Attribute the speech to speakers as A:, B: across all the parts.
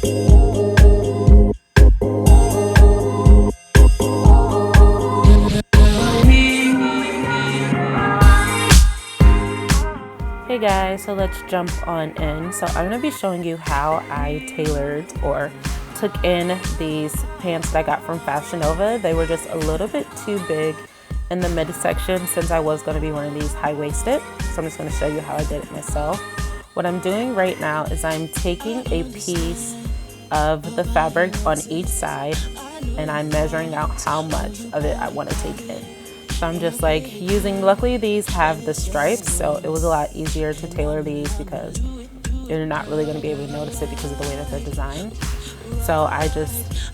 A: Hey guys, so let's jump on in. So I'm going to be showing you how I tailored or took in these pants that I got from Fashion Nova. They were just a little bit too big in the midsection since I was going to be wearing these high-waisted. So I'm just going to show you how I did it myself. What I'm doing right now is I'm taking a piece of the fabric on each side and I'm measuring out how much of it I want to take in. So I'm just like using, luckily these have the stripes, so it was a lot easier to tailor these because you're not really going to be able to notice it because of the way that they're designed. So I just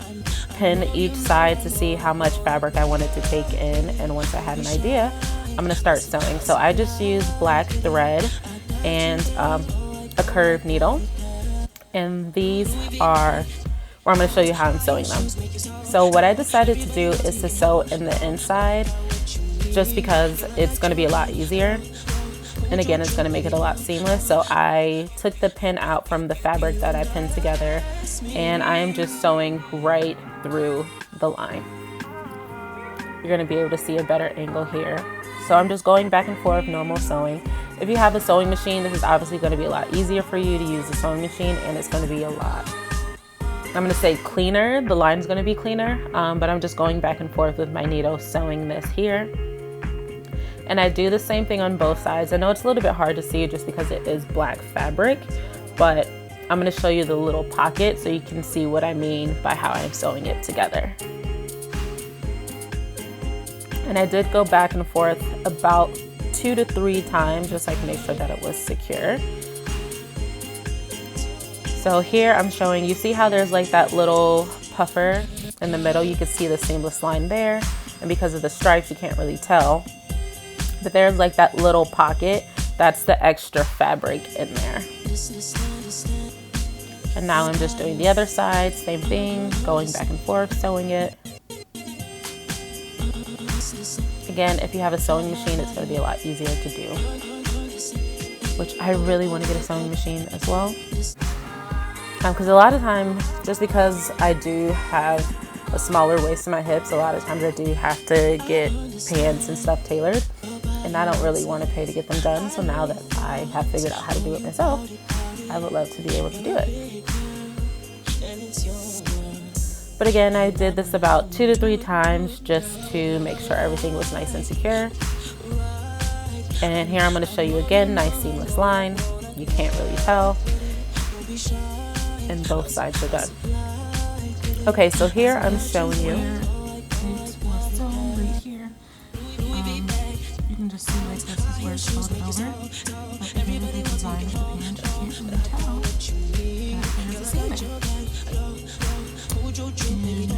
A: pinned each side to see how much fabric I wanted to take in, and once I had an idea, I'm going to start sewing. So I just used black thread and a curved needle, and these are where I'm going to show you how I'm sewing them. So what I decided to do is to sew in the inside just because it's going to be a lot easier, and again it's going to make it a lot seamless. So I took the pin out from the fabric that I pinned together and I am just sewing right through the line. You're going to be able to see a better angle here. So I'm just going back and forth, normal sewing. If you have a sewing machine, this is obviously going to be a lot easier for you to use the sewing machine, and it's going to be a lot, I'm going to say cleaner. The line's going to be cleaner, but I'm just going back and forth with my needle sewing this here. And I do the same thing on both sides. I know it's a little bit hard to see just because it is black fabric, but I'm going to show you the little pocket so you can see what I mean by how I'm sewing it together. And I did go back and forth about 2 to 3 times just so I can make sure that it was secure. So here I'm showing, you see how there's like that little puffer in the middle? You can see the seamless line there, and because of the stripes you can't really tell. But there's like that little pocket, that's the extra fabric in there. And now I'm just doing the other side, same thing, going back and forth, sewing it. Again, if you have a sewing machine, it's going to be a lot easier to do, which I really want to get a sewing machine as well. Because a lot of times, just because I do have a smaller waist in my hips, a lot of times I do have to get pants and stuff tailored, and I don't really want to pay to get them done. So now that I have figured out how to do it myself, I would love to be able to do it. But again, I did this about 2 to 3 times just to make sure everything was nice and secure. And here I'm going to show you again, nice seamless line. You can't really tell. And both sides are done. Okay, so here I'm showing you.
B: You can just see like this is where it's folded over, but the way that they designed the pant, you can't really tell that there's a seam there.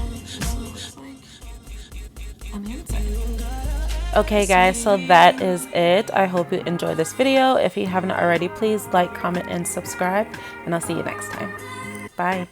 B: And this is what it looks like on the inside.
A: Okay guys, so that is it. I hope you enjoyed this video. If you haven't already, please like, comment, and subscribe, and I'll see you next time. Bye.